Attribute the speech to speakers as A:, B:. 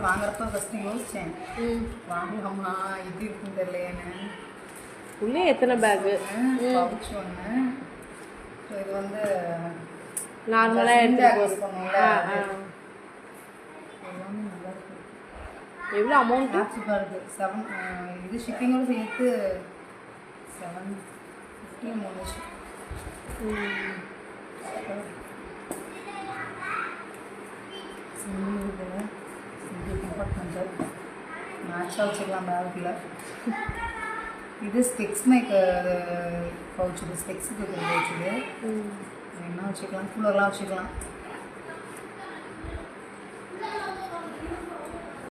A: வாங்குறப்ப ஃபஸ்ட்டு யோசித்தேன் வாங்கலாமா இது இருக்குன்னு தெரியலையேன்னு.
B: உள்ளே எத்தனை பேக்கு
A: பவுச் ஒன்று. ஸோ இது வந்து
B: நார்மலாக எடுத்து
A: பண்ணுவோம்ல எல்லாமே நல்லா இருக்கும்.
B: எவ்வளோ அமௌண்ட்?
A: சூப்பராக இருக்குது. 7 இது ஷிப்பிங்கோடு சேர்த்து 750 முடிச்சு. கம்பார்ட்மெண்ட்டு மேட்சாக வச்சுக்கலாம் பேக்கில். இது ஸ்பெக்ஸ் மேக்கு பவுச், இது ஸ்பெக்ஸுக்கு பவுச். இது என்ன வச்சுக்கலாம், கூலர்லாம் வச்சுக்கலாம்.